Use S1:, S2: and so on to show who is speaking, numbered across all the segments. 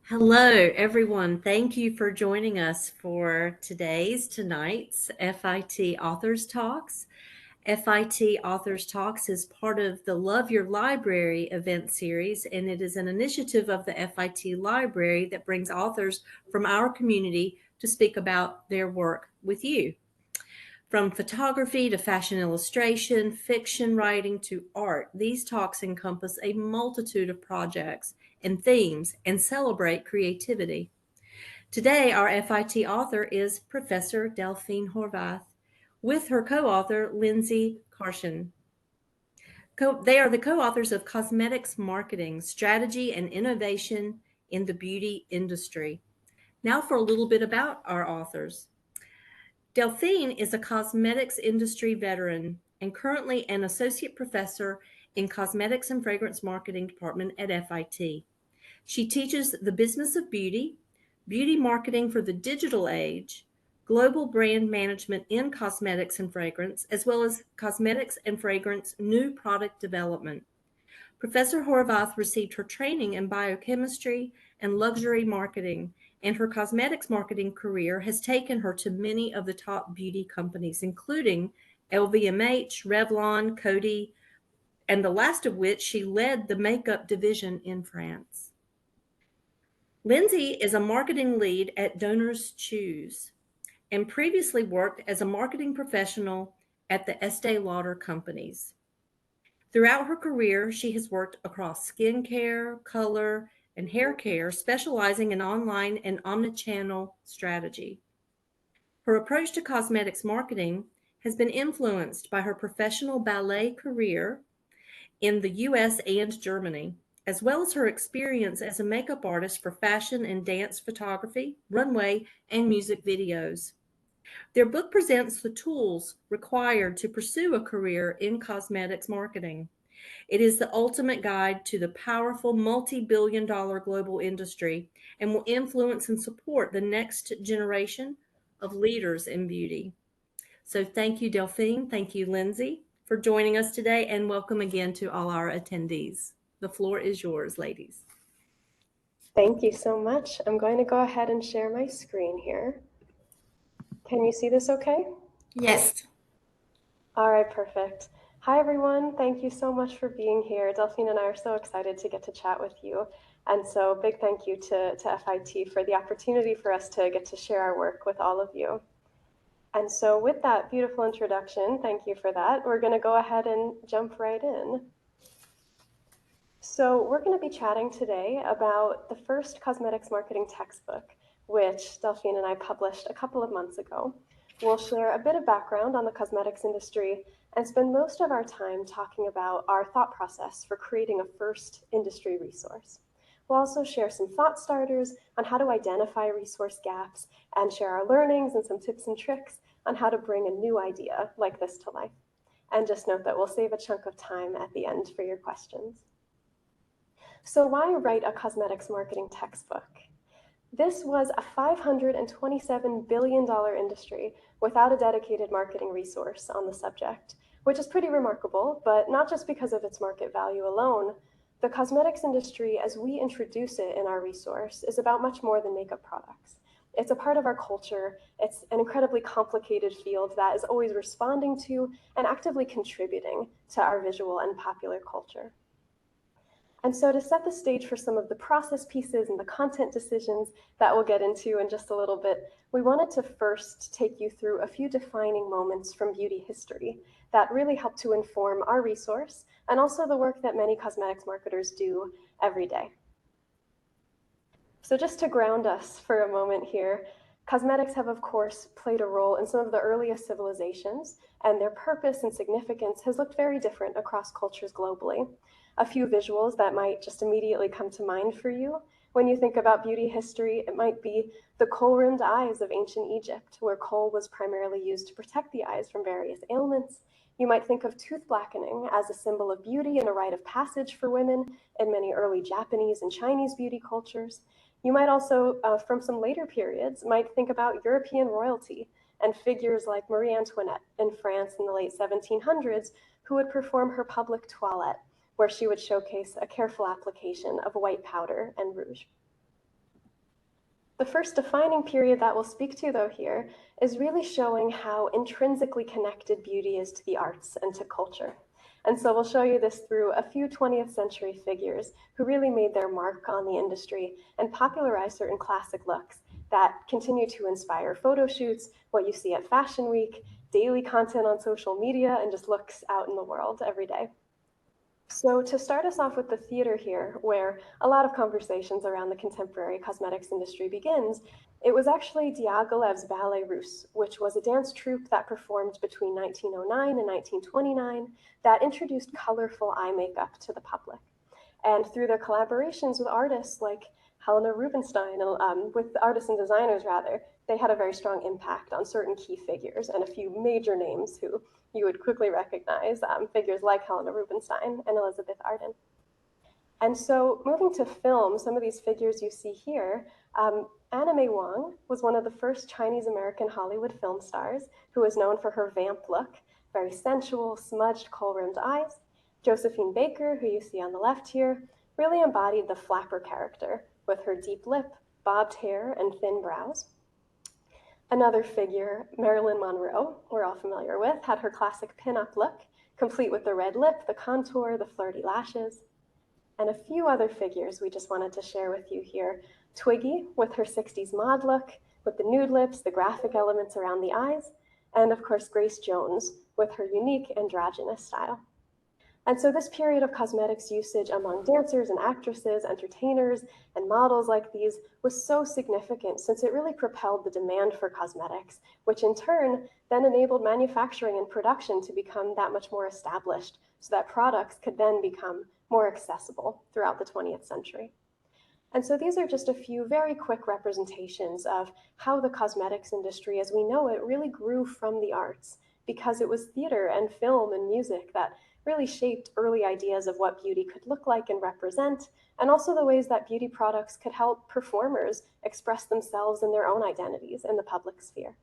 S1: Hello, everyone. Thank you for joining us for tonight's FIT Authors Talks. FIT Authors Talks is part of the Love Your Library event series, and it is an initiative of the FIT Library that brings authors from our community to speak about their work with you. From photography to fashion illustration, fiction writing to art, these talks encompass a multitude of projects and themes and celebrate creativity. Today, our FIT author is Professor Delphine Horvath with her co author, Lindsay Karchin. They are the co authors of Cosmetics Marketing Strategy and Innovation in the Beauty Industry. Now, for a little bit about our authors. Delphine is a cosmetics industry veteran and currently an associate professor in Cosmetics and Fragrance Marketing Department at FIT. She teaches the business of beauty, beauty marketing for the digital age, global brand management in cosmetics and fragrance, as well as cosmetics and fragrance new product development. Professor Horvath received her training in biochemistry and luxury marketing, and her cosmetics marketing career has taken her to many of the top beauty companies, including LVMH, Revlon, Coty, and the last of which she led the makeup division in France. Lindsay is a marketing lead at Donors Choose and previously worked as a marketing professional at the Estee Lauder companies. Throughout her career, she has worked across skincare, color, and hair care, specializing in online and omnichannel strategy. Her approach to cosmetics marketing has been influenced by her professional ballet career in the US and Germany, as well as her experience as a makeup artist for fashion and dance photography, runway, and music videos. Their book presents the tools required to pursue a career in cosmetics marketing. It is the ultimate guide to the powerful multi-billion-dollar global industry and will influence and support the next generation of leaders in beauty. So thank you, Delphine. Thank you, Lindsay, for joining us today, and welcome again to all our attendees. The floor is yours, ladies.
S2: Thank you so much. I'm going to go ahead and share my screen here. Can you see this okay?
S1: Yes.
S2: All right, perfect. Hi, everyone. Thank you so much for being here. Delphine and I are so excited to get to chat with you. And so big thank you to FIT for the opportunity for us to get to share our work with all of you. And so with that beautiful introduction, thank you for that. We're going to go ahead and jump right in. So we're going to be chatting today about the first cosmetics marketing textbook, which Delphine and I published a couple of months ago. We'll share a bit of background on the cosmetics industry and spend most of our time talking about our thought process for creating a first industry resource. We'll also share some thought starters on how to identify resource gaps and share our learnings and some tips and tricks on how to bring a new idea like this to life. And just note that we'll save a chunk of time at the end for your questions. So why write a cosmetics marketing textbook? This was a $527 billion industry without a dedicated marketing resource on the subject, which is pretty remarkable, but not just because of its market value alone. The cosmetics industry, as we introduce it in our resource, is about much more than makeup products. It's a part of our culture. It's an incredibly complicated field that is always responding to and actively contributing to our visual and popular culture. And so to set the stage for some of the process pieces and the content decisions that we'll get into in just a little bit, we wanted to first take you through a few defining moments from beauty history that really help to inform our resource and also the work that many cosmetics marketers do every day. So just to ground us for a moment here, cosmetics have, of course, played a role in some of the earliest civilizations, and their purpose and significance has looked very different across cultures globally. A few visuals that might just immediately come to mind for you. When you think about beauty history, it might be the kohl-rimmed eyes of ancient Egypt, where kohl was primarily used to protect the eyes from various ailments. You might think of tooth blackening as a symbol of beauty and a rite of passage for women in many early Japanese and Chinese beauty cultures. You might also, from some later periods, might think about European royalty and figures like Marie Antoinette in France in the late 1700s, who would perform her public toilette, where she would showcase a careful application of white powder and rouge. The first defining period that we'll speak to, though, here is really showing how intrinsically connected beauty is to the arts and to culture. And so we'll show you this through a few 20th century figures who really made their mark on the industry and popularized certain classic looks that continue to inspire photo shoots, what you see at Fashion Week, daily content on social media, and just looks out in the world every day. So to start us off with the theater here, where a lot of conversations around the contemporary cosmetics industry begins, it was actually Diaghilev's Ballet Russe, which was a dance troupe that performed between 1909 and 1929 that introduced colorful eye makeup to the public. And through their collaborations with artists like Helena Rubinstein, with artists and designers rather, they had a very strong impact on certain key figures and a few major names who you would quickly recognize, figures like Helena Rubinstein and Elizabeth Arden. And so moving to film, some of these figures you see here, Anna May Wong was one of the first Chinese-American Hollywood film stars who was known for her vamp look, very sensual, smudged, kohl-rimmed eyes. Josephine Baker, who you see on the left here, really embodied the flapper character with her deep lip, bobbed hair, and thin brows. Another figure, Marilyn Monroe, we're all familiar with, had her classic pin-up look, complete with the red lip, the contour, the flirty lashes. And a few other figures we just wanted to share with you here. Twiggy, with her 60s mod look, with the nude lips, the graphic elements around the eyes, and of course Grace Jones, with her unique androgynous style. And so this period of cosmetics usage among dancers and actresses, entertainers, and models like these was so significant since it really propelled the demand for cosmetics, which in turn then enabled manufacturing and production to become that much more established so that products could then become more accessible throughout the 20th century. And so these are just a few very quick representations of how the cosmetics industry as we know it really grew from the arts, because it was theater and film and music that really shaped early ideas of what beauty could look like and represent, and also the ways that beauty products could help performers express themselves and their own identities in the public sphere.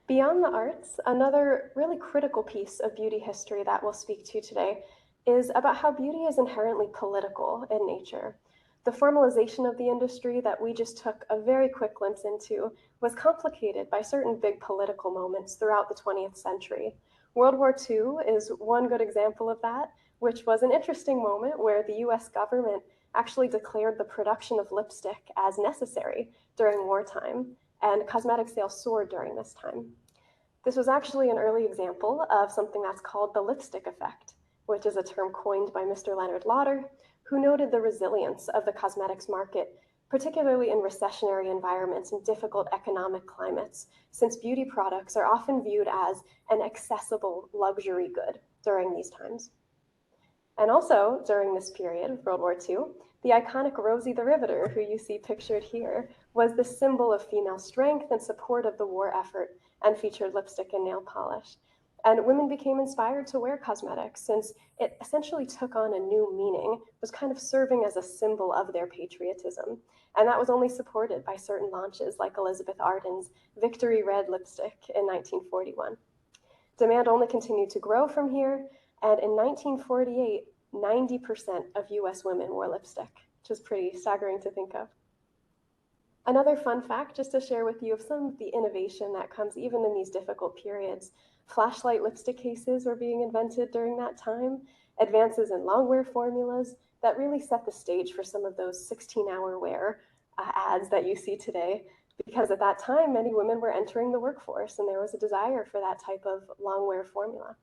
S2: Beyond the arts, another really critical piece of beauty history that we'll speak to today is about how beauty is inherently political in nature. The formalization of the industry that we just took a very quick glimpse into was complicated by certain big political moments throughout the 20th century. World War II is one good example of that, which was an interesting moment where the US government actually declared the production of lipstick as necessary during wartime, and cosmetic sales soared during this time. This was actually an early example of something that's called the lipstick effect, which is a term coined by Mr. Leonard Lauder, who noted the resilience of the cosmetics market, particularly in recessionary environments and difficult economic climates, since beauty products are often viewed as an accessible luxury good during these times. And also, during this period of World War II, the iconic Rosie the Riveter, who you see pictured here, was the symbol of female strength and support of the war effort and featured lipstick and nail polish. And women became inspired to wear cosmetics since it essentially took on a new meaning, was kind of serving as a symbol of their patriotism. And that was only supported by certain launches like Elizabeth Arden's Victory Red lipstick in 1941. Demand only continued to grow from here, and in 1948, 90% of US women wore lipstick, which is pretty staggering to think of. Another fun fact, just to share with you of some of the innovation that comes even in these difficult periods. Flashlight lipstick cases were being invented during that time, advances in longwear formulas that really set the stage for some of those 16-hour wear ads that you see today, because at that time, many women were entering the workforce and there was a desire for that type of longwear formula.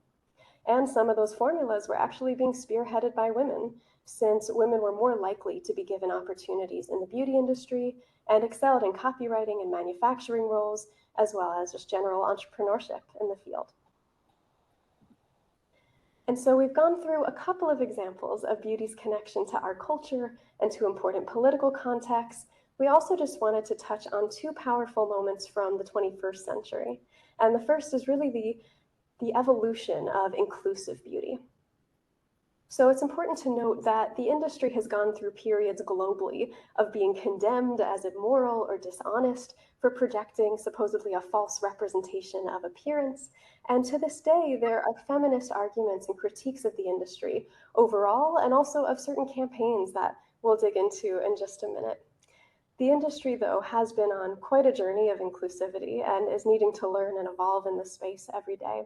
S2: And some of those formulas were actually being spearheaded by women, since women were more likely to be given opportunities in the beauty industry and excelled in copywriting and manufacturing roles, as well as just general entrepreneurship in the field. And so we've gone through a couple of examples of beauty's connection to our culture and to important political contexts. We also just wanted to touch on two powerful moments from the 21st century. And the first is really the evolution of inclusive beauty. So it's important to note that the industry has gone through periods globally of being condemned as immoral or dishonest for projecting supposedly a false representation of appearance. And to this day, there are feminist arguments and critiques of the industry overall, and also of certain campaigns that we'll dig into in just a minute. The industry, though, has been on quite a journey of inclusivity and is needing to learn and evolve in this space every day,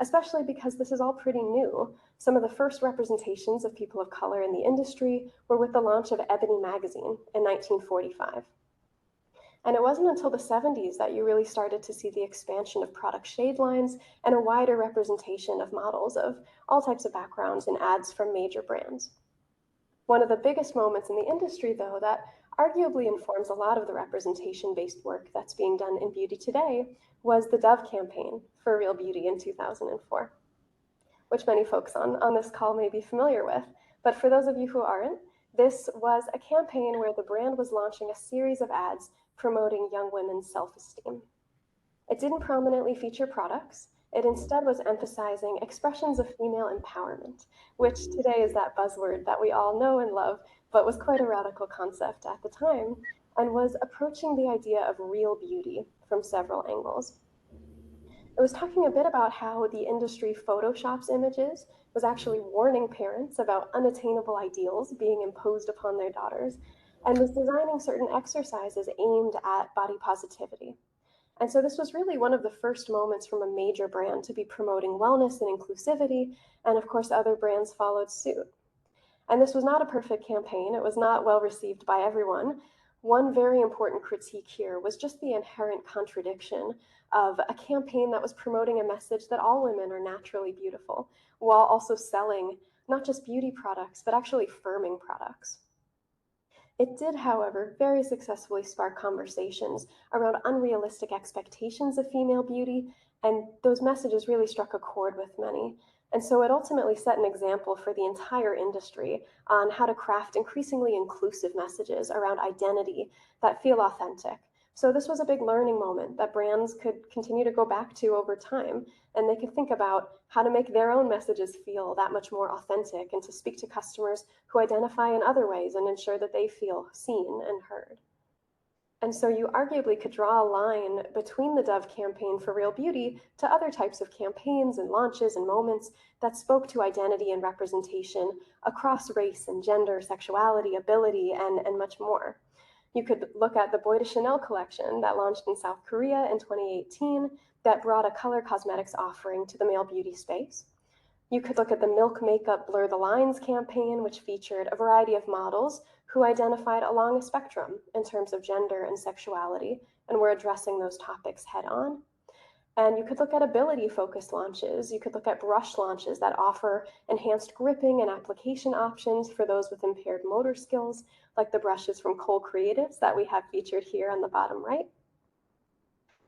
S2: especially because this is all pretty new. Some of the first representations of people of color in the industry were with the launch of Ebony magazine in 1945. And it wasn't until the 70s that you really started to see the expansion of product shade lines and a wider representation of models of all types of backgrounds in ads from major brands. One of the biggest moments in the industry, though, that arguably informs a lot of the representation-based work that's being done in beauty today was the Dove campaign for Real Beauty in 2004, which many folks on this call may be familiar with. But for those of you who aren't, this was a campaign where the brand was launching a series of ads promoting young women's self-esteem. It didn't prominently feature products. It instead was emphasizing expressions of female empowerment, which today is that buzzword that we all know and love, but was quite a radical concept at the time, and was approaching the idea of real beauty from several angles. It was talking a bit about how the industry photoshops images, was actually warning parents about unattainable ideals being imposed upon their daughters, and was designing certain exercises aimed at body positivity. And so this was really one of the first moments from a major brand to be promoting wellness and inclusivity, and of course other brands followed suit. And this was not a perfect campaign. It was not well received by everyone. One very important critique here was just the inherent contradiction of a campaign that was promoting a message that all women are naturally beautiful, while also selling not just beauty products, but actually firming products. It did, however, very successfully spark conversations around unrealistic expectations of female beauty, and those messages really struck a chord with many. And so it ultimately set an example for the entire industry on how to craft increasingly inclusive messages around identity that feel authentic. So this was a big learning moment that brands could continue to go back to over time, and they could think about how to make their own messages feel that much more authentic and to speak to customers who identify in other ways and ensure that they feel seen and heard. And so you arguably could draw a line between the Dove campaign for Real Beauty to other types of campaigns and launches and moments that spoke to identity and representation across race and gender, sexuality, ability, and much more. You could look at the Bois de Chanel collection that launched in South Korea in 2018 that brought a color cosmetics offering to the male beauty space. You could look at the Milk Makeup Blur the Lines campaign, which featured a variety of models who identified along a spectrum in terms of gender and sexuality, and were addressing those topics head on. And you could look at ability-focused launches. You could look at brush launches that offer enhanced gripping and application options for those with impaired motor skills, like the brushes from Cole Creatives that we have featured here on the bottom right.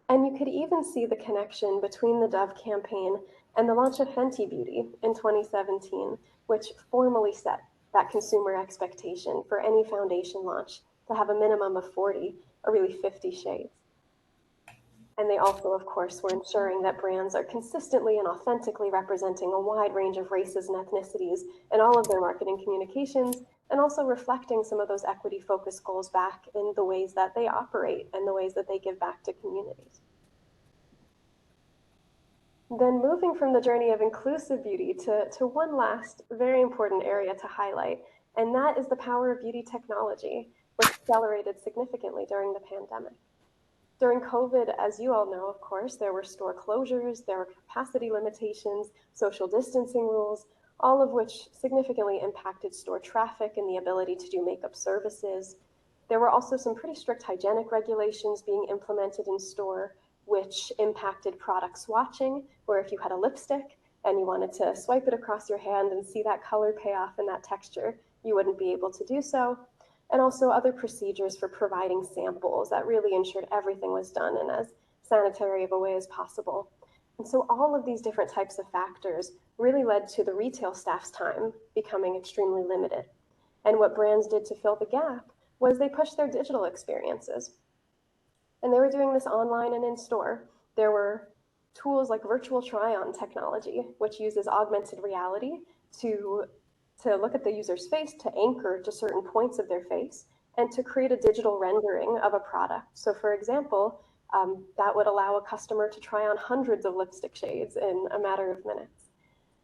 S2: And you could even see the connection between the Dove campaign and the launch of Fenty Beauty in 2017, which formally set that consumer expectation for any foundation launch to have a minimum of 40 or really 50 shades. And they also, of course, were ensuring that brands are consistently and authentically representing a wide range of races and ethnicities in all of their marketing communications, and also reflecting some of those equity-focused goals back in the ways that they operate and the ways that they give back to communities. Then moving from the journey of inclusive beauty to one last very important area to highlight, and that is the power of beauty technology, which accelerated significantly during the pandemic. During COVID, as you all know, of course, there were store closures, there were capacity limitations, social distancing rules, all of which significantly impacted store traffic and the ability to do makeup services. There were also some pretty strict hygienic regulations being implemented in store, which impacted product swatching, where if you had a lipstick and you wanted to swipe it across your hand and see that color payoff and that texture, you wouldn't be able to do so. And also other procedures for providing samples that really ensured everything was done in as sanitary of a way as possible. And so all of these different types of factors really led to the retail staff's time becoming extremely limited. And what brands did to fill the gap was they pushed their digital experiences. And they were doing this online and in store. There were tools like virtual try-on technology, which uses augmented reality to look at the user's face, to anchor to certain points of their face, and to create a digital rendering of a product. So for example, that would allow a customer to try on hundreds of lipstick shades in a matter of minutes.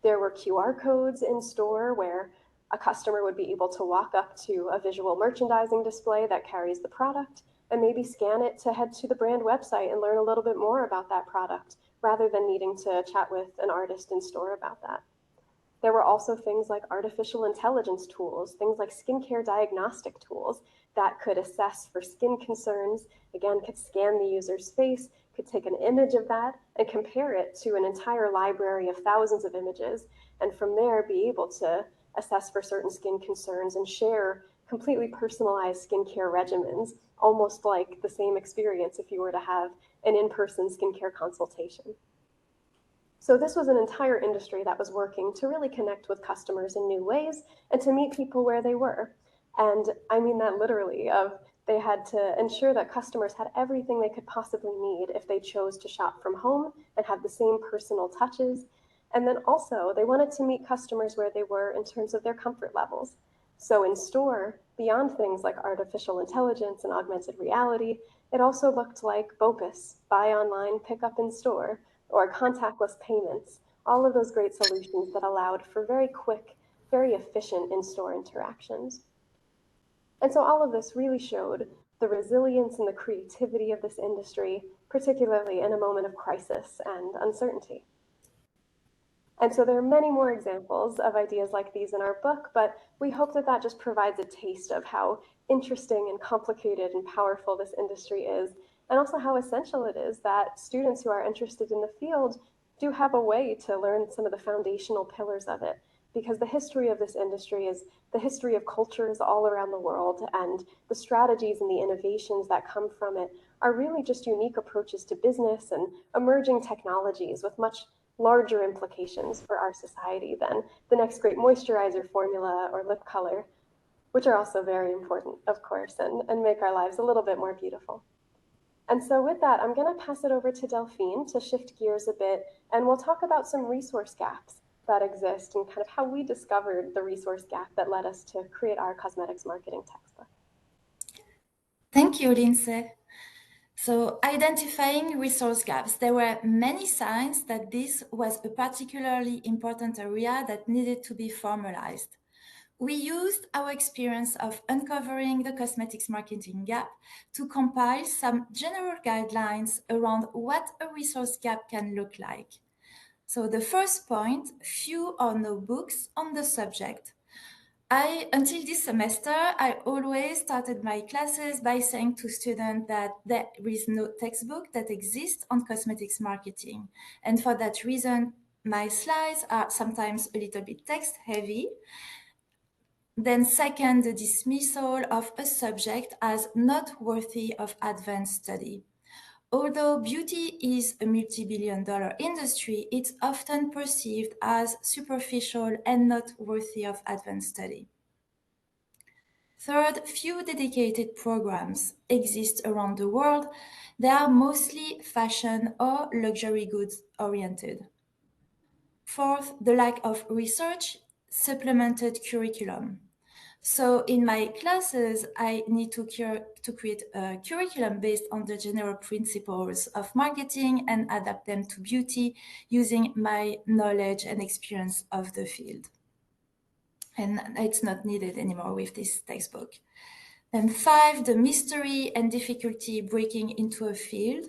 S2: There were QR codes in store where A customer would be able to walk up to a visual merchandising display that carries the product and maybe scan it to head to the brand website and learn a little bit more about that product rather than needing to chat with an artist in store about that. There were also things like artificial intelligence tools, things like skincare diagnostic tools that could assess for skin concerns, again, could scan the user's face, could take an image of that and compare it to an entire library of thousands of images, and from there be able to assess for certain skin concerns and share completely personalized skincare regimens, almost like the same experience if you were to have an in-person skincare consultation. So this was an entire industry that was working to really connect with customers in new ways and to meet people where they were. And I mean that literally of they had to ensure that customers had everything they could possibly need if they chose to shop from home and have the same personal touches. And then also they wanted to meet customers where they were in terms of their comfort levels. So in store, beyond things like artificial intelligence and augmented reality, it also looked like BOPUS, buy online, pick up in store, or contactless payments, all of those great solutions that allowed for very quick, very efficient in-store interactions. And so all of this really showed the resilience and the creativity of this industry, particularly in a moment of crisis and uncertainty. And so there are many more examples of ideas like these in our book, but we hope that that just provides a taste of how interesting and complicated and powerful this industry is, and also how essential it is that students who are interested in the field do have a way to learn some of the foundational pillars of it, because the history of this industry is the history of cultures all around the world, and the strategies and the innovations that come from it are really just unique approaches to business and emerging technologies with much larger implications for our society than the next great moisturizer formula or lip color, which are also very important, of course, and make our lives a little bit more beautiful. And so with that, I'm going to pass it over to Delphine to shift gears a bit, and we'll talk about some resource gaps that exist and kind of how we discovered the resource gap that led us to create our cosmetics marketing textbook.
S3: Thank you, Lindsay. So identifying resource gaps, there were many signs that this was a particularly important area that needed to be formalized. We used our experience of uncovering the cosmetics marketing gap to compile some general guidelines around what a resource gap can look like. So the first point, few or no books on the subject. Until this semester, I always started my classes by saying to students that there is no textbook that exists on cosmetics marketing. And for that reason, my slides are sometimes a little bit text heavy. Then second, the dismissal of a subject as not worthy of advanced study. Although beauty is a multi-billion-dollar industry, it's often perceived as superficial and not worthy of advanced study. Third, few dedicated programs exist around the world. They are mostly fashion or luxury goods oriented. Fourth, the lack of research, supplemented curriculum. So in my classes, I need to create a curriculum based on the general principles of marketing and adapt them to beauty using my knowledge and experience of the field. And it's not needed anymore with this textbook. And 5, the mystery and difficulty breaking into a field.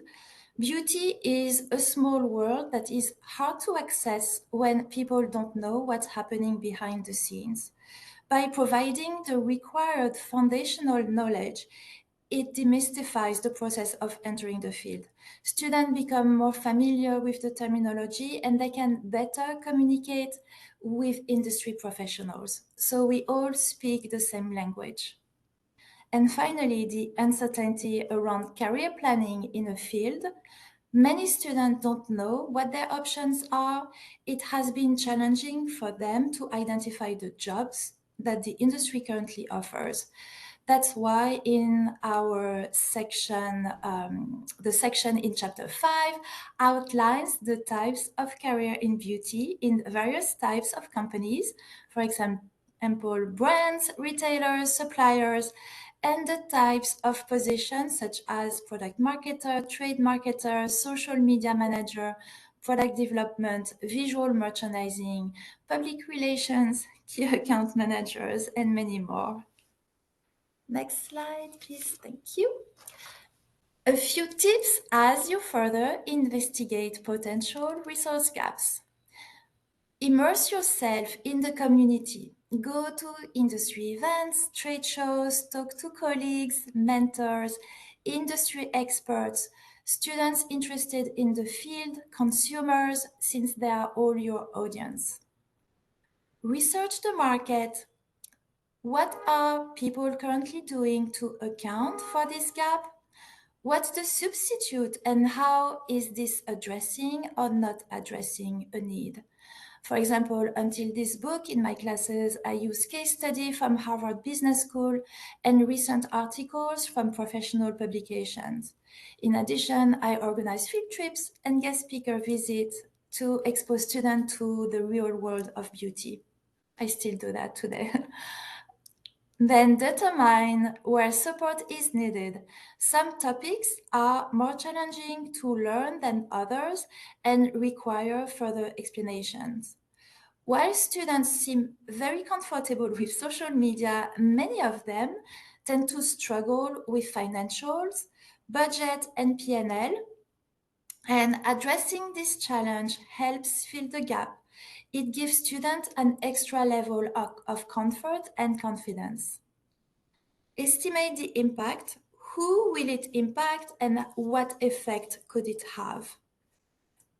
S3: Beauty is a small world that is hard to access when people don't know what's happening behind the scenes. By providing the required foundational knowledge, it demystifies the process of entering the field. Students become more familiar with the terminology and they can better communicate with industry professionals. So we all speak the same language. And finally, the uncertainty around career planning in a field. Many students don't know what their options are. It has been challenging for them to identify the jobs that the industry currently offers. That's why in our section, the section in chapter 5 outlines the types of career in beauty in various types of companies, for example, brands, retailers, suppliers, and the types of positions such as product marketer, trade marketer, social media manager, product development, visual merchandising, public relations, key account managers, and many more. Next slide, please. Thank you. A few tips as you further investigate potential resource gaps. Immerse yourself in the community. Go to industry events, trade shows, talk to colleagues, mentors, industry experts, students interested in the field, consumers, since they are all your audience. Research the market. What are people currently doing to account for this gap? What's the substitute and how is this addressing or not addressing a need? For example, until this book in my classes, I use case study from Harvard Business School and recent articles from professional publications. In addition, I organize field trips and guest speaker visits to expose students to the real world of beauty. I still do that today. Then determine where support is needed. Some topics are more challenging to learn than others and require further explanations. While students seem very comfortable with social media, many of them tend to struggle with financials, budget, and P&L. And addressing this challenge helps fill the gap. It gives students an extra level of comfort and confidence. Estimate the impact. Who will it impact and what effect could it have?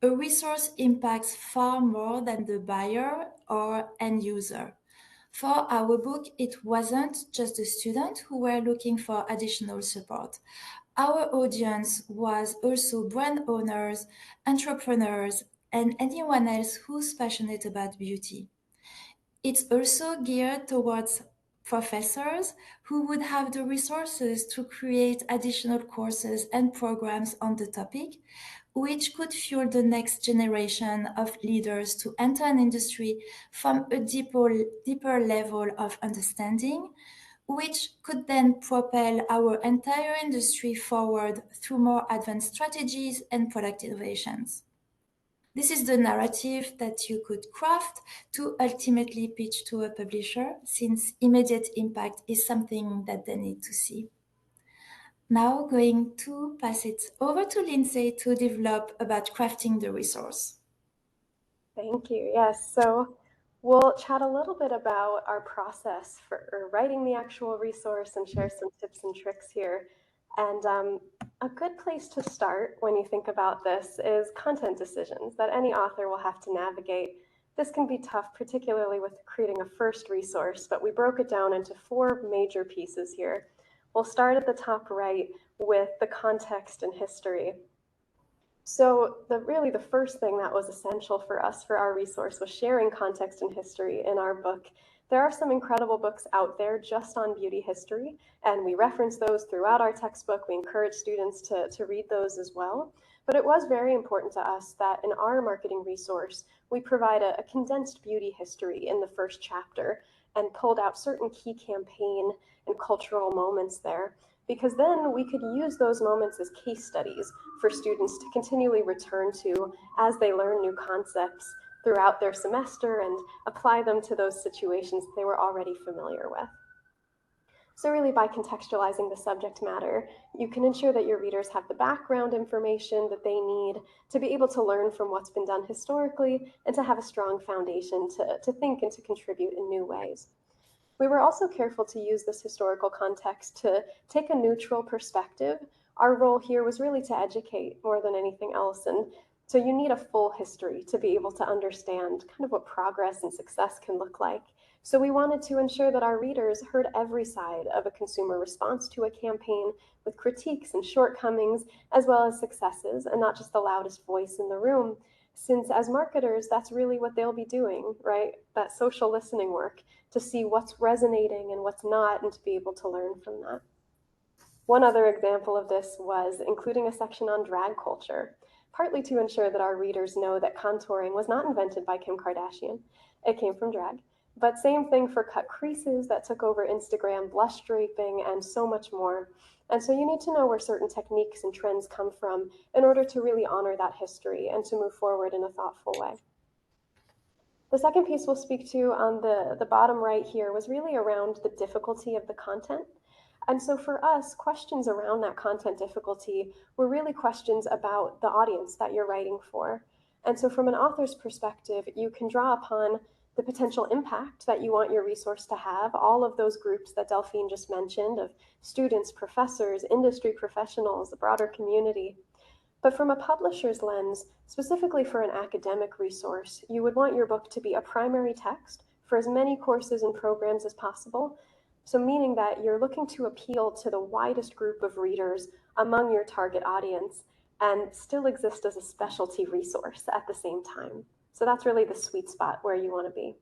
S3: A resource impacts far more than the buyer or end user. For our book, it wasn't just the students who were looking for additional support. Our audience was also brand owners, entrepreneurs, and anyone else who's passionate about beauty. It's also geared towards professors who would have the resources to create additional courses and programs on the topic, which could fuel the next generation of leaders to enter an industry from a deeper level of understanding, which could then propel our entire industry forward through more advanced strategies and product innovations. This is the narrative that you could craft to ultimately pitch to a publisher, since immediate impact is something that they need to see. Now going to pass it over to Lindsay to develop about crafting the resource.
S2: Thank you. Yes, so we'll chat a little bit about our process for writing the actual resource and share some tips and tricks here. And a good place to start when you think about this is content decisions that any author will have to navigate. This can be tough, particularly with creating a first resource, but we broke it down into 4 major pieces here. We'll start at the top right with the context and history. So really the first thing that was essential for us for our resource was sharing context and history in our book. There are some incredible books out there just on beauty history, and we reference those throughout our textbook. We encourage students to read those as well. But it was very important to us that in our marketing resource, we provide a condensed beauty history in the first chapter and pulled out certain key campaign and cultural moments there, because then we could use those moments as case studies for students to continually return to as they learn new concepts throughout their semester and apply them to those situations they were already familiar with. So really, by contextualizing the subject matter, you can ensure that your readers have the background information that they need to be able to learn from what's been done historically and to have a strong foundation to think and to contribute in new ways. We were also careful to use this historical context to take a neutral perspective. Our role here was really to educate more than anything else. And so you need a full history to be able to understand kind of what progress and success can look like. So we wanted to ensure that our readers heard every side of a consumer response to a campaign with critiques and shortcomings, as well as successes, and not just the loudest voice in the room. Since as marketers, that's really what they'll be doing, right? That social listening work to see what's resonating and what's not, and to be able to learn from that. One other example of this was including a section on drag culture, partly to ensure that our readers know that contouring was not invented by Kim Kardashian. It came from drag. But same thing for cut creases that took over Instagram, blush draping, and so much more. And so you need to know where certain techniques and trends come from in order to really honor that history and to move forward in a thoughtful way. The second piece we'll speak to on the bottom right here was really around the difficulty of the content. And so for us, questions around that content difficulty were really questions about the audience that you're writing for. And so from an author's perspective, you can draw upon the potential impact that you want your resource to have, all of those groups that Delphine just mentioned of students, professors, industry professionals, the broader community. But from a publisher's lens, specifically for an academic resource, you would want your book to be a primary text for as many courses and programs as possible. So meaning that you're looking to appeal to the widest group of readers among your target audience and still exist as a specialty resource at the same time. So that's really the sweet spot where you want to be.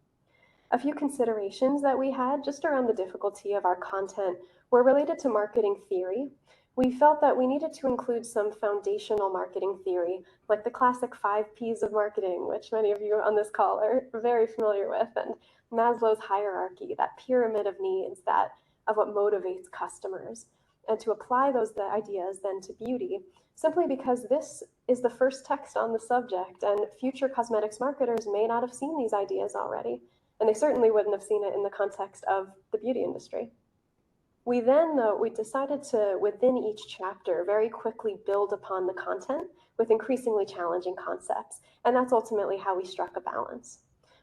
S2: A few considerations that we had just around the difficulty of our content were related to marketing theory. We felt that we needed to include some foundational marketing theory, like the classic 5 Ps of marketing, which many of you on this call are very familiar with, and Maslow's hierarchy, that pyramid of needs of what motivates customers, and to apply those ideas then to beauty, simply because this is the first text on the subject, and future cosmetics marketers may not have seen these ideas already, and they certainly wouldn't have seen it in the context of the beauty industry. We then, though, we decided to, within each chapter, very quickly build upon the content with increasingly challenging concepts, and that's ultimately how we struck a balance.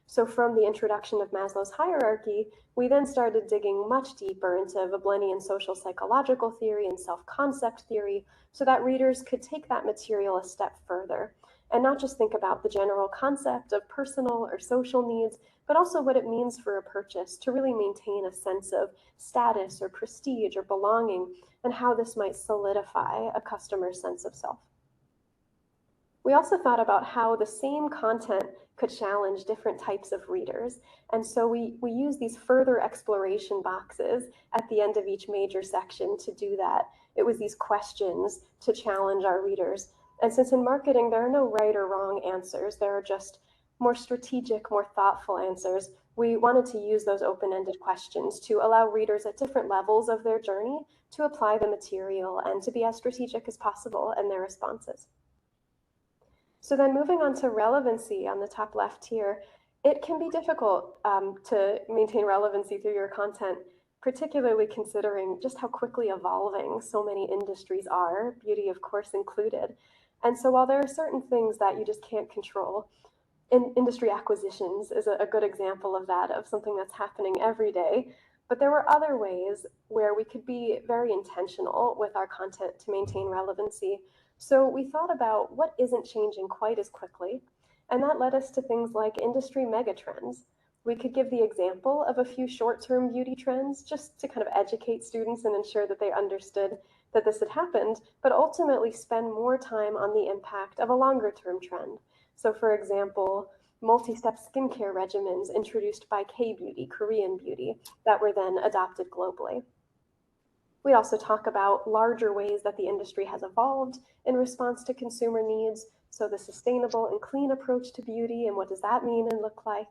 S2: So from the introduction of Maslow's hierarchy, we then started digging much deeper into Veblennian social psychological theory and self-concept theory so that readers could take that material a step further and not just think about the general concept of personal or social needs, but also what it means for a purchase to really maintain a sense of status or prestige or belonging, and how this might solidify a customer's sense of self. We also thought about how the same content could challenge different types of readers. And so we use these further exploration boxes at the end of each major section to do that. It was these questions to challenge our readers. And since in marketing, there are no right or wrong answers, there are just more strategic, more thoughtful answers, we wanted to use those open-ended questions to allow readers at different levels of their journey to apply the material and to be as strategic as possible in their responses. So then moving on to relevancy on the top left here, it can be difficult to maintain relevancy through your content, particularly considering just how quickly evolving so many industries are, beauty of course included. And so while there are certain things that you just can't control, industry acquisitions is a good example of that, of something that's happening every day. But there were other ways where we could be very intentional with our content to maintain relevancy. So we thought about what isn't changing quite as quickly, and that led us to things like industry megatrends. We could give the example of a few short-term beauty trends just to kind of educate students and ensure that they understood that this had happened, but ultimately spend more time on the impact of a longer-term trend. So for example, multi-step skincare regimens introduced by K-beauty, Korean beauty, that were then adopted globally. We also talk about larger ways that the industry has evolved in response to consumer needs. So the sustainable and clean approach to beauty, and what does that mean and look like?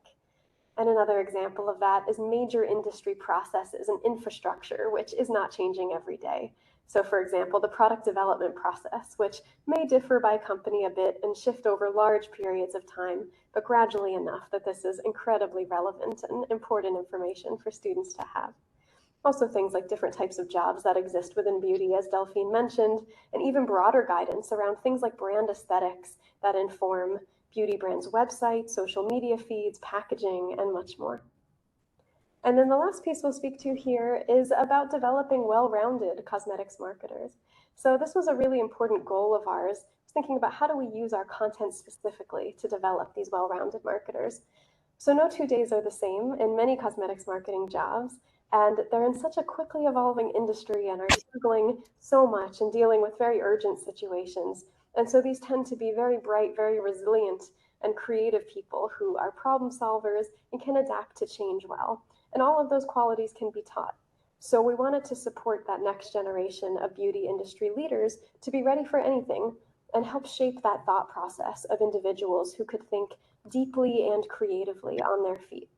S2: And another example of that is major industry processes and infrastructure, which is not changing every day. So for example, the product development process, which may differ by company a bit and shift over large periods of time, but gradually enough that this is incredibly relevant and important information for students to have. Also things like different types of jobs that exist within beauty, as Delphine mentioned, and even broader guidance around things like brand aesthetics that inform beauty brands' websites, social media feeds, packaging, and much more. And then the last piece we'll speak to here is about developing well-rounded cosmetics marketers. So this was a really important goal of ours, thinking about how do we use our content specifically to develop these well-rounded marketers. So no 2 days are the same in many cosmetics marketing jobs, and they're in such a quickly evolving industry and are struggling so much and dealing with very urgent situations. And so these tend to be very bright, very resilient, and creative people who are problem solvers and can adapt to change well. And all of those qualities can be taught. So we wanted to support that next generation of beauty industry leaders to be ready for anything and help shape that thought process of individuals who could think deeply and creatively on their feet.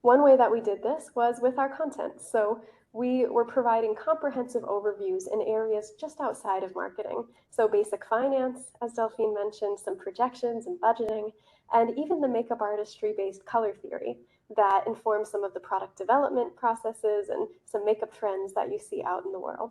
S2: One way that we did this was with our content. So we were providing comprehensive overviews in areas just outside of marketing. So basic finance, as Delphine mentioned, some projections and budgeting, and even the makeup artistry-based color theory that informs some of the product development processes and some makeup trends that you see out in the world.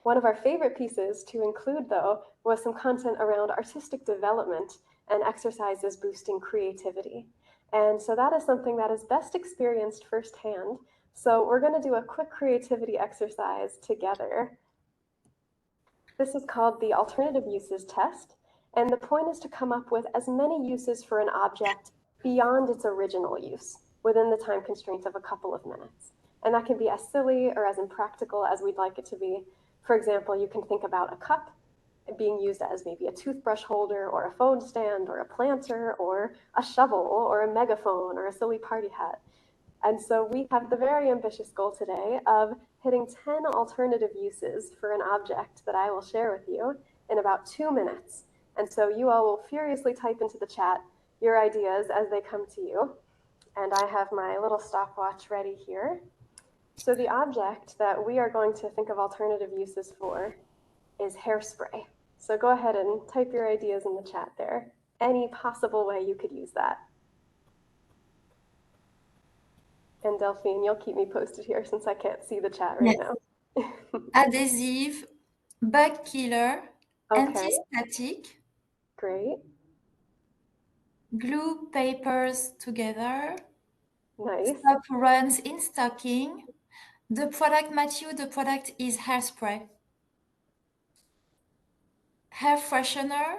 S2: One of our favorite pieces to include, though, was some content around artistic development and exercises boosting creativity. And so that is something that is best experienced firsthand. So we're going to do a quick creativity exercise together. This is called the alternative uses test. And the point is to come up with as many uses for an object beyond its original use within the time constraint of a couple of minutes. And that can be as silly or as impractical as we'd like it to be. For example, you can think about a cup being used as maybe a toothbrush holder or a phone stand or a planter or a shovel or a megaphone or a silly party hat. And so we have the very ambitious goal today of hitting 10 alternative uses for an object that I will share with you in about 2 minutes. And so you all will furiously type into the chat your ideas as they come to you. And I have my little stopwatch ready here. So the object that we are going to think of alternative uses for is hairspray. So go ahead and type your ideas in the chat there. Any possible way you could use that. And Delphine, you'll keep me posted here since I can't see the chat right now.
S3: Adhesive, bug killer,
S2: Okay,
S3: anti-static,
S2: great,
S3: glue papers together,
S2: nice.
S3: stop runs in stocking. The product, Matthew, the product is hairspray. Hair freshener,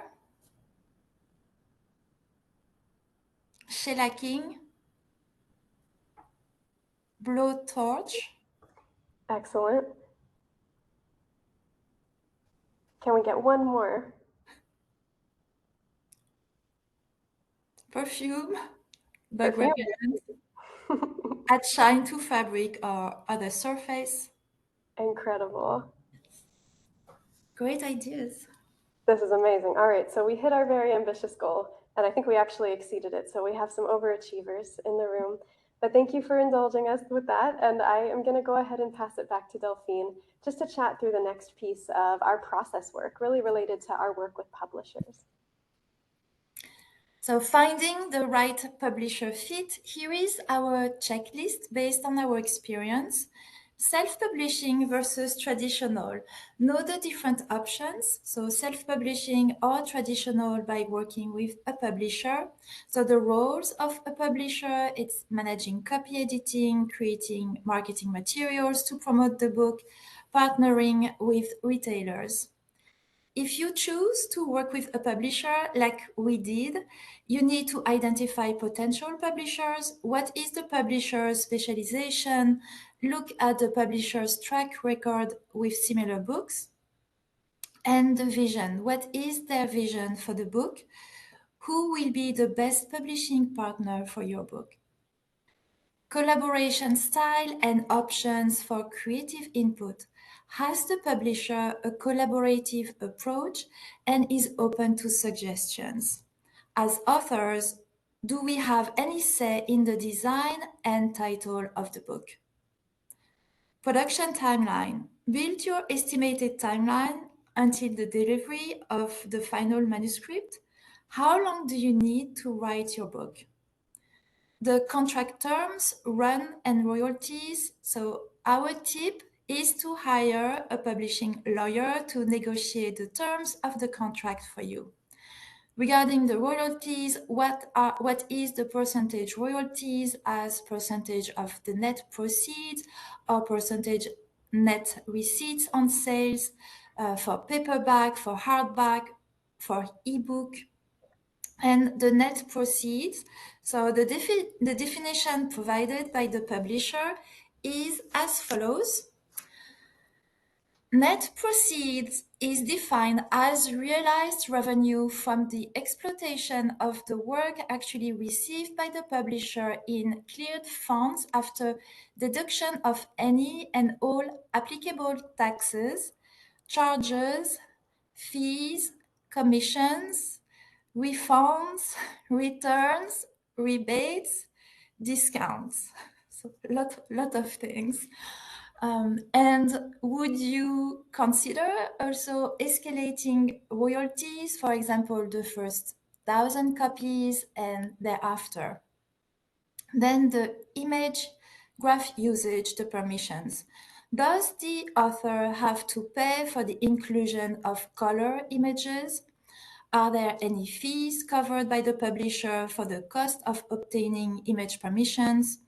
S3: shellacking, blowtorch,
S2: Excellent. Can we get one more?
S3: perfume, bug
S2: Perfume?
S3: repellent, add shine to fabric or other surface.
S2: Incredible.
S3: Great ideas.
S2: This is amazing. All right, so we hit our very ambitious goal, and I think we actually exceeded it. So we have some overachievers in the room. But thank you for indulging us with that. And I am going to go ahead and pass it back to Delphine just to chat through the next piece of our process work, really related to our work with publishers.
S3: So finding the right publisher fit, here is our checklist based on our experience. Self-publishing versus traditional. Know the different options. So self-publishing or traditional by working with a publisher. So the roles of a publisher, it's managing copy editing, creating marketing materials to promote the book, partnering with retailers. If you choose to work with a publisher like we did, you need to identify potential publishers. What is the publisher's specialization? Look at the publisher's track record with similar books. And the vision. What is their vision for the book? Who will be the best publishing partner for your book? Collaboration style and options for creative input. Has the publisher a collaborative approach and is open to suggestions? As authors, do we have any say in the design and title of the book? Production timeline. Build your estimated timeline until the delivery of the final manuscript. How long do you need to write your book? The contract terms, run and royalties. So our tip is to hire a publishing lawyer to negotiate the terms of the contract for you. Regarding the royalties, what is the percentage royalties as percentage of the net proceeds or percentage net receipts on sales for paperback, for hardback, for ebook? And the net proceeds. So the definition provided by the publisher is as follows. Net proceeds is defined as realized revenue from the exploitation of the work actually received by the publisher in cleared funds after deduction of any and all applicable taxes, charges, fees, commissions, refunds, returns, rebates, discounts. So lot of things. And would you consider also escalating royalties, for example, the first 1,000 copies and thereafter? Then the image graph usage, the permissions. Does the author have to pay for the inclusion of color images? Are there any fees covered by the publisher for the cost of obtaining image permissions?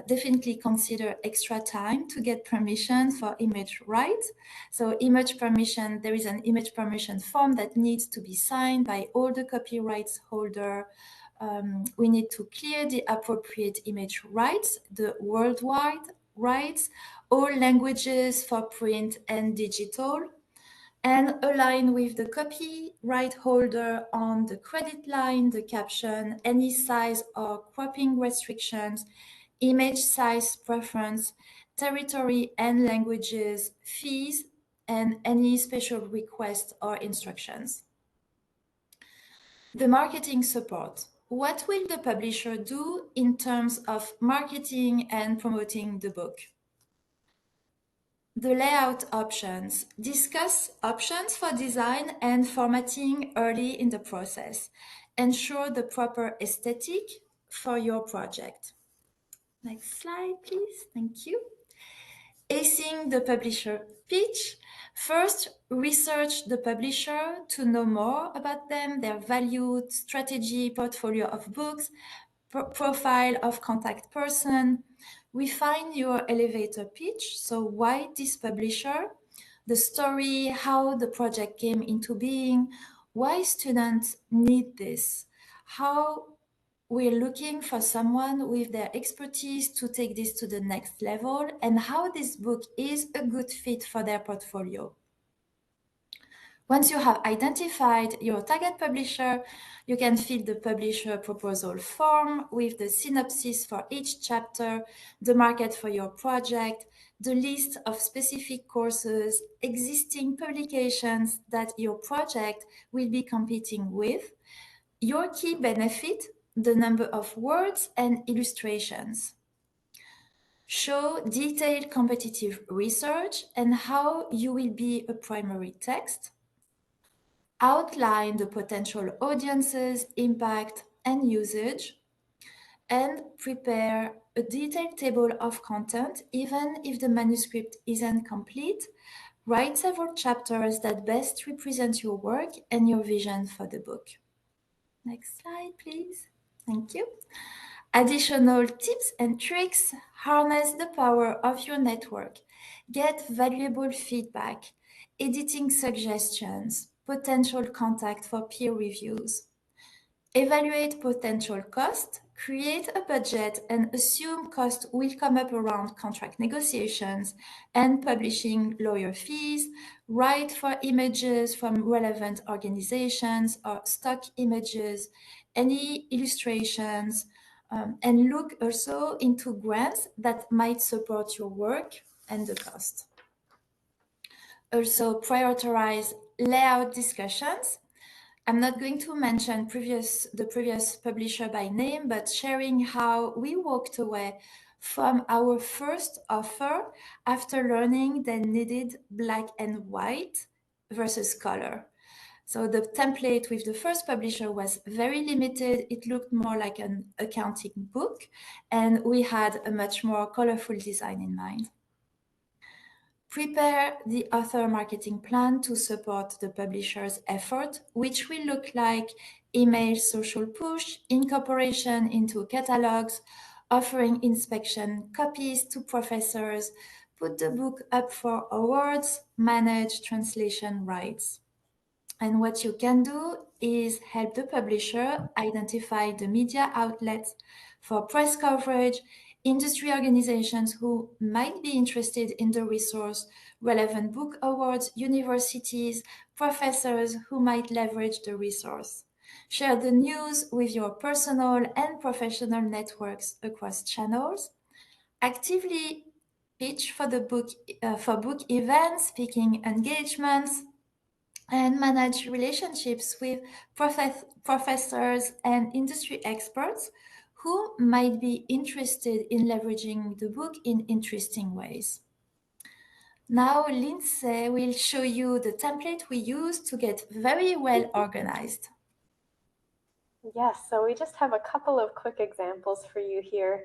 S3: Definitely consider extra time to get permission for image rights. So image permission, there is an image permission form that needs to be signed by all the copyrights holder. We need to clear the appropriate image rights, the worldwide rights, all languages for print and digital, and align with the copyright holder on the credit line, the caption, any size or cropping restrictions, image size preference, territory and languages, fees, and any special requests or instructions. The marketing support. What will the publisher do in terms of marketing and promoting the book? The layout options. Discuss options for design and formatting early in the process. Ensure the proper aesthetic for your project. Next slide, please. Thank you. Acing the publisher pitch. First, research the publisher to know more about them, their value, strategy, portfolio of books, profile of contact person. Refine your elevator pitch. So why this publisher? The story, how the project came into being, why students need this, how we're looking for someone with their expertise to take this to the next level, and how this book is a good fit for their portfolio. Once you have identified your target publisher, you can fill the publisher proposal form with the synopsis for each chapter, the market for your project, the list of specific courses, existing publications that your project will be competing with, your key benefit, the number of words and illustrations. Show detailed competitive research and how you will be a primary text. Outline the potential audiences, impact, and usage, and prepare a detailed table of content, even if the manuscript isn't complete. Write several chapters that best represent your work and your vision for the book. Next slide, please. Thank you. Additional tips and tricks. Harness the power of your network. Get valuable feedback, editing suggestions, potential contact for peer reviews. Evaluate potential cost, create a budget, and assume cost will come up around contract negotiations and publishing lawyer fees. Write for images from relevant organizations or stock images, any illustrations, and look also into grants that might support your work and the cost. Also prioritize layout discussions. I'm not going to mention the previous publisher by name, but sharing how we walked away from our first offer after learning they needed black and white versus color. So the template with the first publisher was very limited. It looked more like an accounting book, and we had a much more colorful design in mind. Prepare the author marketing plan to support the publisher's effort, which will look like email social push, incorporation into catalogs, offering inspection copies to professors, put the book up for awards, manage translation rights. And what you can do is help the publisher identify the media outlets for press coverage, industry organizations who might be interested in the resource, relevant book awards, universities, professors who might leverage the resource. Share the news with your personal and professional networks across channels. Actively pitch for the book for book events, speaking engagements, and manage relationships with professors and industry experts who might be interested in leveraging the book in interesting ways. Now, Lindsay will show you the template we use to get very well organized.
S2: Yes, so we just have a couple of quick examples for you here.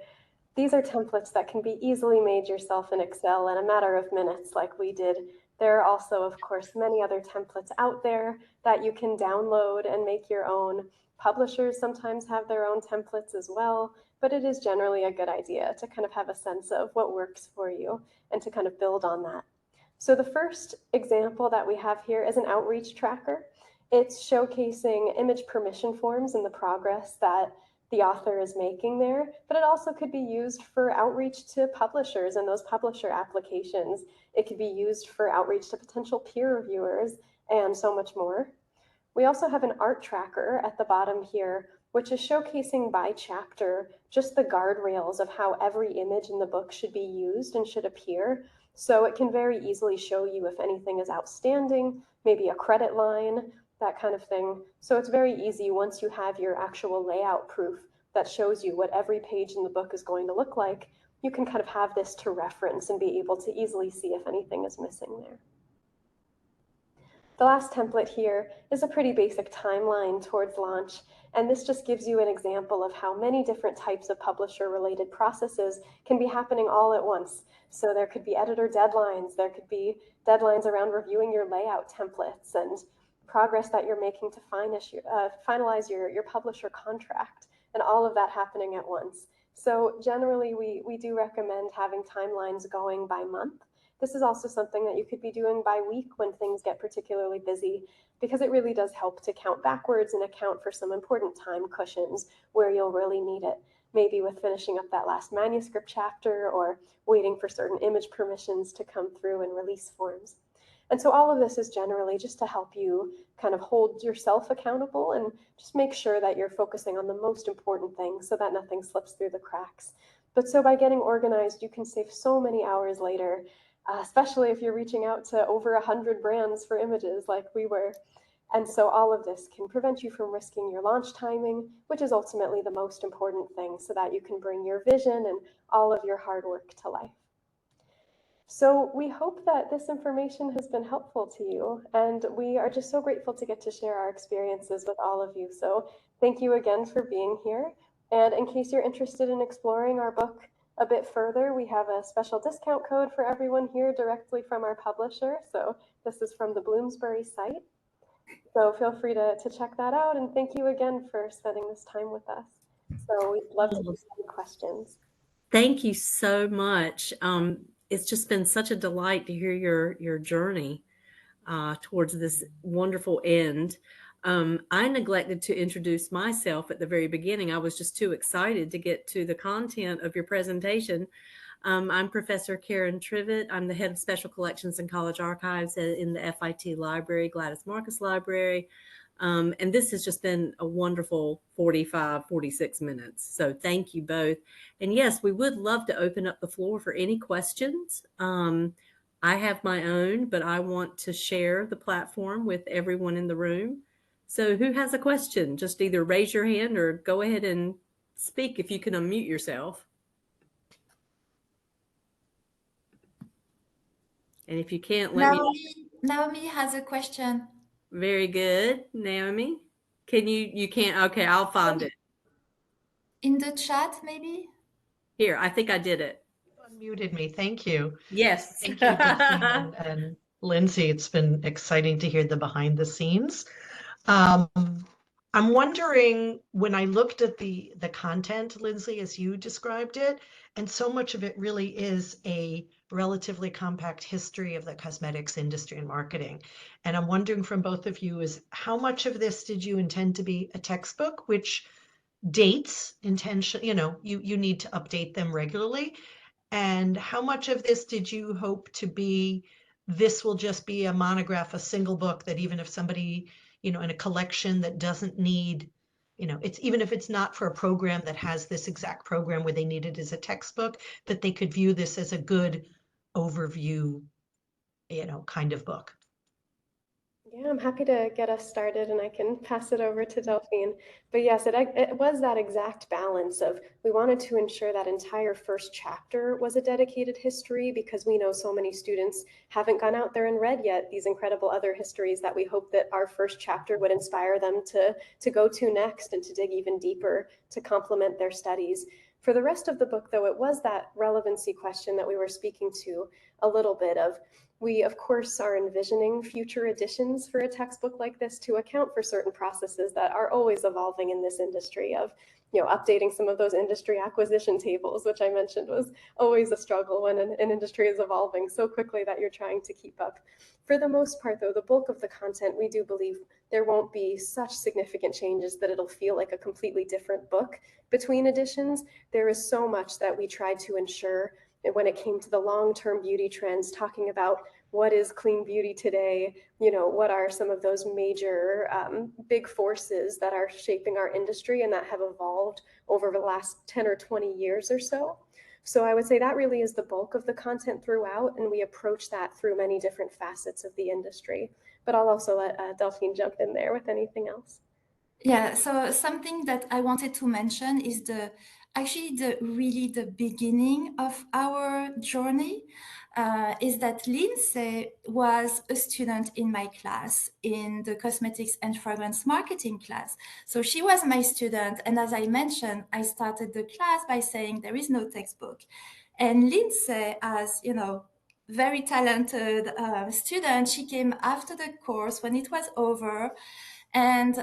S2: These are templates that can be easily made yourself in Excel in a matter of minutes, like we did. There are also, of course, many other templates out there that you can download and make your own. Publishers sometimes have their own templates as well, but it is generally a good idea to kind of have a sense of what works for you and to kind of build on that. So the first example that we have here is an outreach tracker. It's showcasing image permission forms and the progress that the author is making there, but it also could be used for outreach to publishers and those publisher applications. It could be used for outreach to potential peer reviewers and so much more. We also have an art tracker at the bottom here, which is showcasing by chapter just the guardrails of how every image in the book should be used and should appear. So it can very easily show you if anything is outstanding, maybe a credit line, that kind of thing. So it's very easy once you have your actual layout proof that shows you what every page in the book is going to look like, you can kind of have this to reference and be able to easily see if anything is missing there. The last template here is a pretty basic timeline towards launch, and this just gives you an example of how many different types of publisher-related processes can be happening all at once. So there could be editor deadlines, there could be deadlines around reviewing your layout templates and progress that you're making to finalize your publisher contract, and all of that happening at once. So generally, we do recommend having timelines going by month. This is also something that you could be doing by week when things get particularly busy, because it really does help to count backwards and account for some important time cushions where you'll really need it. Maybe with finishing up that last manuscript chapter or waiting for certain image permissions to come through in release forms. And so all of this is generally just to help you kind of hold yourself accountable and just make sure that you're focusing on the most important things so that nothing slips through the cracks. But so by getting organized, you can save so many hours later, especially if you're reaching out to over 100 brands for images like we were. And so all of this can prevent you from risking your launch timing, which is ultimately the most important thing, so that you can bring your vision and all of your hard work to life. So we hope that this information has been helpful to you, and we are just so grateful to get to share our experiences with all of you. So thank you again for being here. And in case you're interested in exploring our book a bit further, we have a special discount code for everyone here directly from our publisher. So this is from the Bloomsbury site. So feel free to check that out. And thank you again for spending this time with us. So we'd love to hear any questions.
S1: Thank you so much. It's just been such a delight to hear your journey towards this wonderful end. I neglected to introduce myself at the very beginning. I was just too excited to get to the content of your presentation. I'm Professor Karen Trivett. I'm the head of special collections and college archives in the FIT library, Gladys Marcus Library. And this has just been a wonderful 46 minutes. So thank you both. And yes, we would love to open up the floor for any questions. I have my own, but I want to share the platform with everyone in the room. So who has a question? Just either raise your hand or go ahead and speak if you can unmute yourself. And if you can't, let me.
S3: Naomi has a question.
S1: Very good. Naomi, you can't, okay, I'll find it.
S3: In the chat, maybe?
S1: Here, I think I did it.
S4: You unmuted me. Thank you.
S1: Yes.
S4: Thank you, Delphine and Lindsay. It's been exciting to hear the behind the scenes. I'm wondering, when I looked at the content, Lindsay, as you described it, and so much of it really is a relatively compact history of the cosmetics industry and marketing. And I'm wondering from both of you is how much of this did you intend to be a textbook, which dates intention, you need to update them regularly. And how much of this did you hope to be, this will just be a monograph, a single book that even if somebody, in a collection that doesn't need, it's even if it's not for a program that has this exact program where they need it as a textbook, that they could view this as a good overview, kind of book?
S2: Yeah, I'm happy to get us started and I can pass it over to Delphine. But yes, it was that exact balance of we wanted to ensure that entire first chapter was a dedicated history because we know so many students haven't gone out there and read yet these incredible other histories that we hope that our first chapter would inspire them to go to next and to dig even deeper to complement their studies. For the rest of the book, though, it was that relevancy question that we were speaking to a little bit of. We, of course, are envisioning future editions for a textbook like this to account for certain processes that are always evolving in this industry of, updating some of those industry acquisition tables, which I mentioned was always a struggle when an industry is evolving so quickly that you're trying to keep up. For the most part, though, the bulk of the content, we do believe there won't be such significant changes that it'll feel like a completely different book between editions. There is so much that we tried to ensure when it came to the long-term beauty trends, talking about what is clean beauty today, what are some of those major big forces that are shaping our industry and that have evolved over the last 10 or 20 years or so. So I would say that really is the bulk of the content throughout, and we approach that through many different facets of the industry. But I'll also let Delphine jump in there with anything else.
S3: Yeah, so something that I wanted to mention is the beginning of our journey is that Lindsay was a student in my class in the cosmetics and fragrance marketing class. So she was my student, and as I mentioned, I started the class by saying there is no textbook. And Lindsay, as very talented student, she came after the course when it was over, and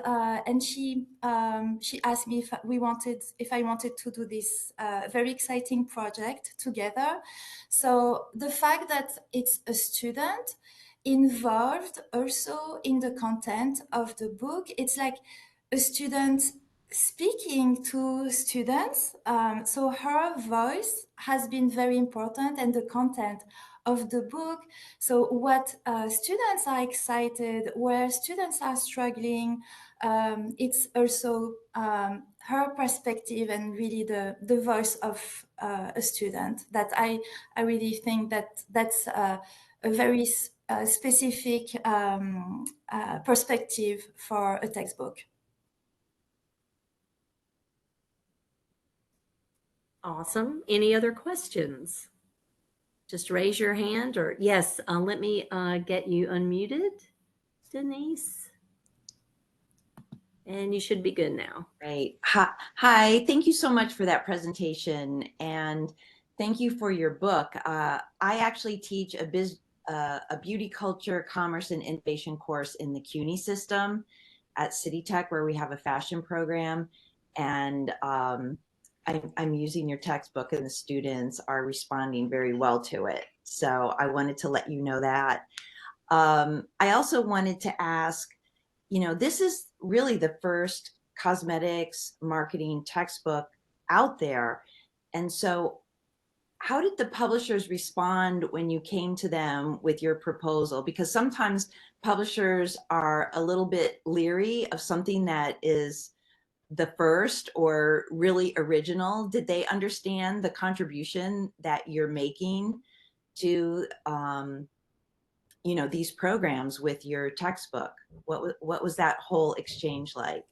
S3: she asked me if I wanted to do this very exciting project together. So the fact that it's a student involved also in the content of the book, it's like a student speaking to students. So her voice has been very important, and the content of the book. So what students are excited, where students are struggling, it's also her perspective and really the voice of a student that I really think that's a very specific perspective for a textbook.
S1: Awesome. Any other questions? Just raise your hand or yes, let me get you unmuted, Denise. And you should be good now.
S5: Great. Hi. Thank you so much for that presentation, and thank you for your book. I actually teach a beauty culture, commerce, and innovation course in the CUNY system at City Tech, where we have a fashion program, and I'm using your textbook, and the students are responding very well to it. So I wanted to let you know that. I also wanted to ask, this is really the first cosmetics marketing textbook out there. And so how did the publishers respond when you came to them with your proposal? Because sometimes publishers are a little bit leery of something that is the first or really original. Did they understand the contribution that you're making to these programs with your textbook? What was that whole exchange like?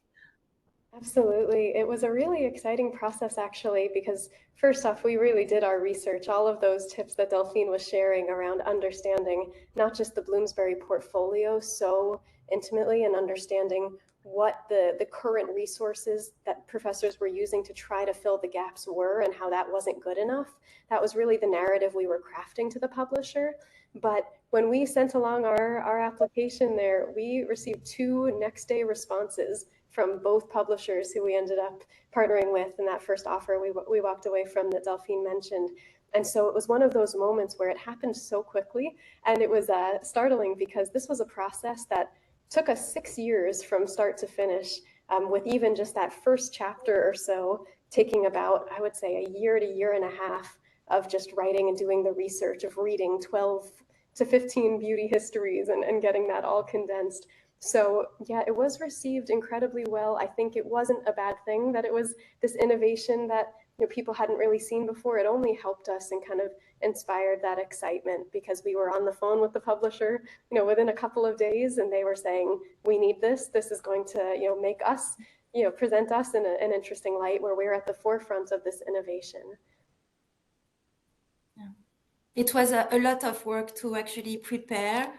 S2: Absolutely. It was a really exciting process, actually, because first off, we really did our research. All of those tips that Delphine was sharing around understanding not just the Bloomsbury portfolio so intimately and understanding what the current resources that professors were using to try to fill the gaps were and how that wasn't good enough. That was really the narrative we were crafting to the publisher. But when we sent along our application there, we received 2 next day responses from both publishers who we ended up partnering with in that first offer we walked away from that Delphine mentioned. And so it was one of those moments where it happened so quickly, and it was startling because this was a process that took us 6 years from start to finish, with even just that first chapter or so taking about, I would say, a year to year and a half of just writing and doing the research of reading 12 to 15 beauty histories and getting that all condensed. So yeah, it was received incredibly well. I think it wasn't a bad thing that it was this innovation that people hadn't really seen before. It only helped us and kind of inspired that excitement, because we were on the phone with the publisher, within a couple of days, and they were saying, we need this. This is going to, make us, present us in an interesting light where we're at the forefront of this innovation.
S3: Yeah. It was a lot of work to actually prepare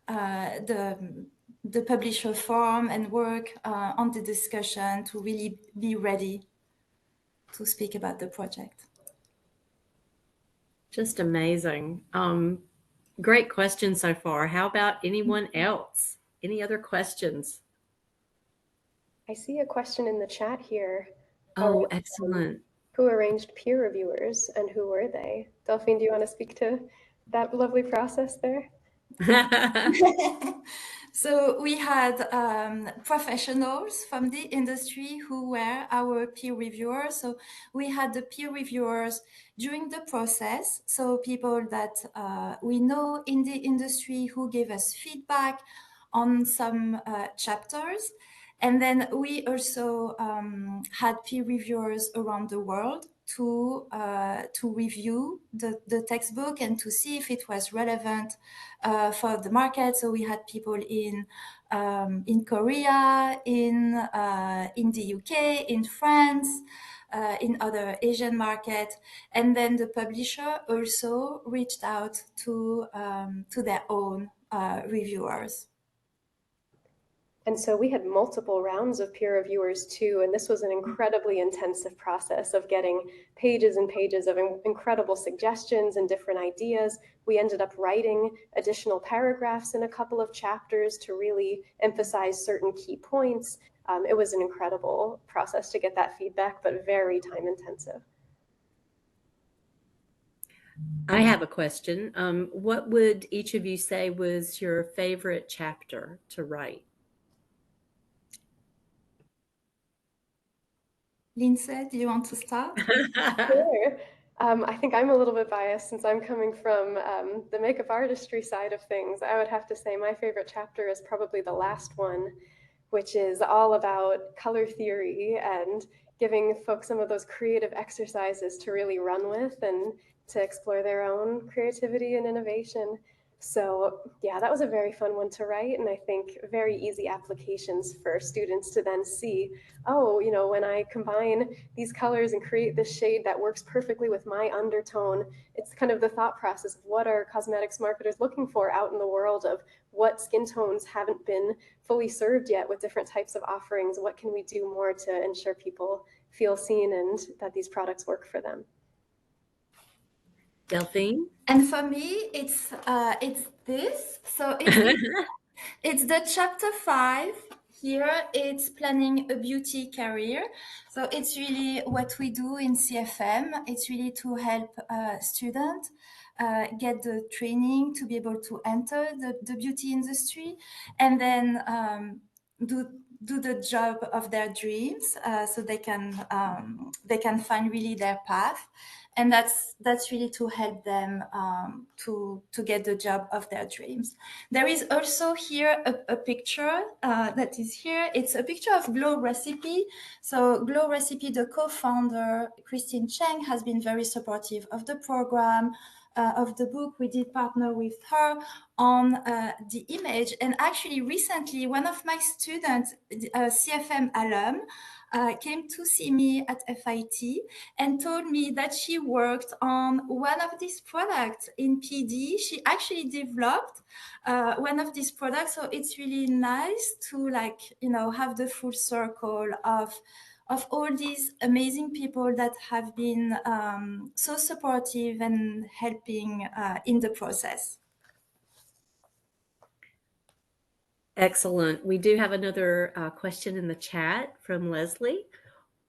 S3: the publisher forum and work on the discussion to really be ready to speak about the project.
S1: Just amazing. Great question so far. How about anyone else? Any other questions?
S2: I see a question in the chat here.
S1: Oh, excellent.
S2: Who arranged peer reviewers and who were they? Delphine, do you want to speak to that lovely process there?
S3: So we had professionals from the industry who were our peer reviewers. So we had the peer reviewers during the process. So people that we know in the industry who gave us feedback on some chapters. And then we also had peer reviewers around the world to review the textbook and to see if it was relevant for the market. So we had people in Korea, in the UK, in France, in other Asian markets, and then the publisher also reached out to their own reviewers.
S2: And so we had multiple rounds of peer reviewers too, and this was an incredibly intensive process of getting pages and pages of incredible suggestions and different ideas. We ended up writing additional paragraphs in a couple of chapters to really emphasize certain key points. It was an incredible process to get that feedback, but very time intensive.
S1: I have a question. What would each of you say was your favorite chapter to write?
S3: Lindsay, do you want to start?
S2: Sure. I think I'm a little bit biased since I'm coming from the makeup artistry side of things. I would have to say my favorite chapter is probably the last one, which is all about color theory and giving folks some of those creative exercises to really run with and to explore their own creativity and innovation. So yeah, that was a very fun one to write, and I think very easy applications for students to then see, oh, when I combine these colors and create this shade that works perfectly with my undertone, it's kind of the thought process of what are cosmetics marketers looking for out in the world, of what skin tones haven't been fully served yet with different types of offerings. What can we do more to ensure people feel seen and that these products work for them?
S1: Delphine?
S3: And for me, it's this. So it's the chapter 5. Here it's planning a beauty career. So it's really what we do in CFM. It's really to help students get the training to be able to enter the beauty industry, and then do the job of their dreams, so they can find really their path. And that's really to help them to get the job of their dreams. There is also here a picture that is here. It's a picture of Glow Recipe. So Glow Recipe, the co-founder, Christine Cheng, has been very supportive of the program, of the book. We did partner with her on the image. And actually recently, one of my students, CFM alum, came to see me at FIT and told me that she worked on one of these products in PD. She actually developed one of these products. So it's really nice to have the full circle of all these amazing people that have been so supportive and helping in the process.
S1: Excellent. We do have another question in the chat from Leslie.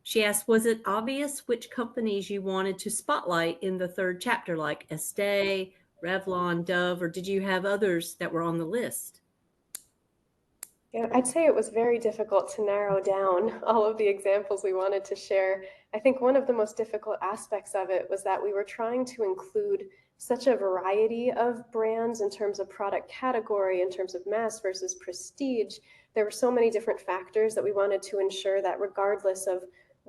S1: She asked, was it obvious which companies you wanted to spotlight in the third chapter, like Estee, Revlon, Dove, or did you have others that were on the list?
S2: Yeah, I'd say it was very difficult to narrow down all of the examples we wanted to share. I think one of the most difficult aspects of it was that we were trying to include such a variety of brands in terms of product category, in terms of mass versus prestige. There were so many different factors that we wanted to ensure that regardless of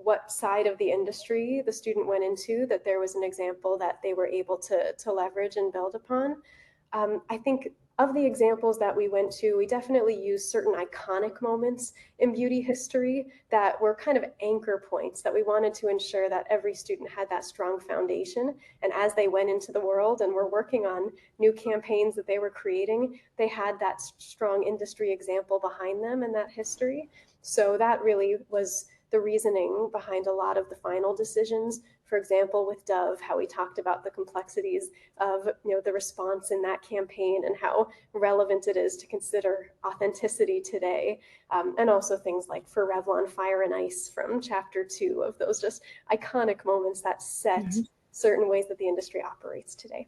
S2: what side of the industry the student went into, that there was an example that they were able to leverage and build upon. I think of the examples that we went to, we definitely used certain iconic moments in beauty history that were kind of anchor points that we wanted to ensure that every student had that strong foundation. And as they went into the world and were working on new campaigns that they were creating, they had that strong industry example behind them and that history. So that really was the reasoning behind a lot of the final decisions. For example, with Dove, how we talked about the complexities of the response in that campaign and how relevant it is to consider authenticity today. And also things like for Revlon Fire and Ice from chapter 2 of those just iconic moments that set certain ways that the industry operates today.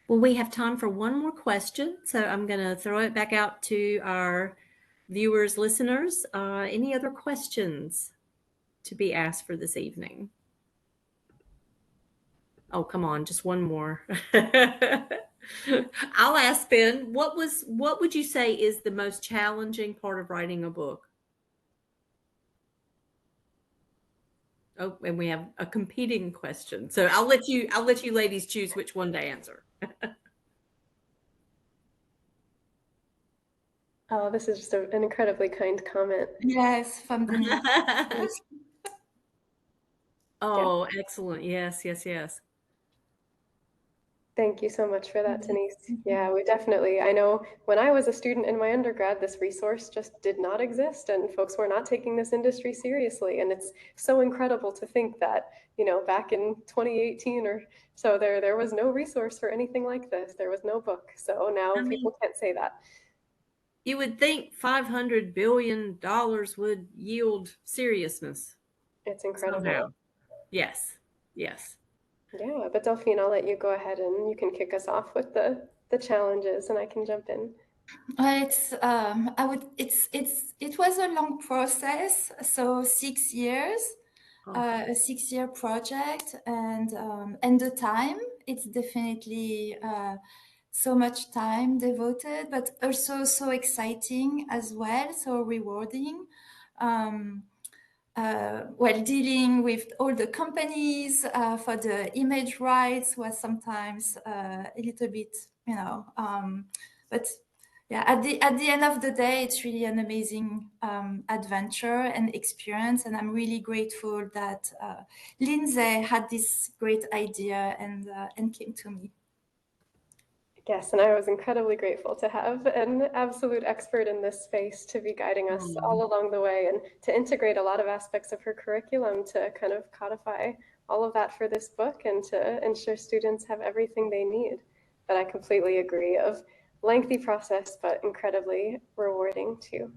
S1: Well, we have time for one more question, so I'm going to throw it back out to our viewers, listeners. Any other questions to be asked for this evening? Oh, come on, just one more. I'll ask then, what would you say is the most challenging part of writing a book? Oh, and we have a competing question. So I'll let you ladies choose which one to answer.
S2: Oh, this is just an incredibly kind comment.
S3: Yes, from the
S1: Oh, excellent. Yes, yes, yes.
S2: Thank you so much for that, Denise. Yeah, we definitely, I know when I was a student in my undergrad, this resource just did not exist and folks were not taking this industry seriously. And it's so incredible to think that, back in 2018 or so, there was no resource for anything like this. There was no book. So now people can't say that.
S1: You would think $500 billion would yield seriousness.
S2: It's incredible.
S1: Somehow. Yes, yes.
S2: Yeah, but Delphine, I'll let you go ahead and you can kick us off with the challenges and I can jump in.
S3: It was a long process, so 6 years, a 6-year project, and the time, it's definitely so much time devoted, but also so exciting as well, so rewarding. While dealing with all the companies for the image rights was sometimes a little bit, but yeah, at the end of the day, it's really an amazing adventure and experience, and I'm really grateful that Lindsay had this great idea and came to me.
S2: Yes, and I was incredibly grateful to have an absolute expert in this space to be guiding us all along the way and to integrate a lot of aspects of her curriculum to kind of codify all of that for this book and to ensure students have everything they need. But I completely agree of lengthy process, but incredibly rewarding too.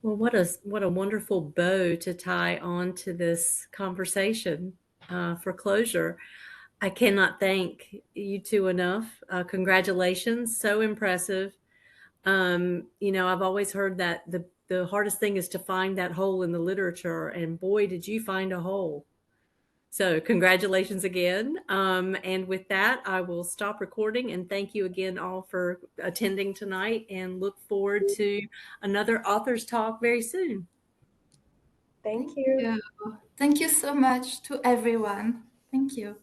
S1: Well, what a wonderful bow to tie on to this conversation for closure. I cannot thank you two enough. Congratulations. So impressive. I've always heard that the hardest thing is to find that hole in the literature, and boy, did you find a hole. So congratulations again. And with that, I will stop recording and thank you again all for attending tonight and look forward to another author's talk very soon.
S2: Thank you.
S3: Thank you so much to everyone. Thank you.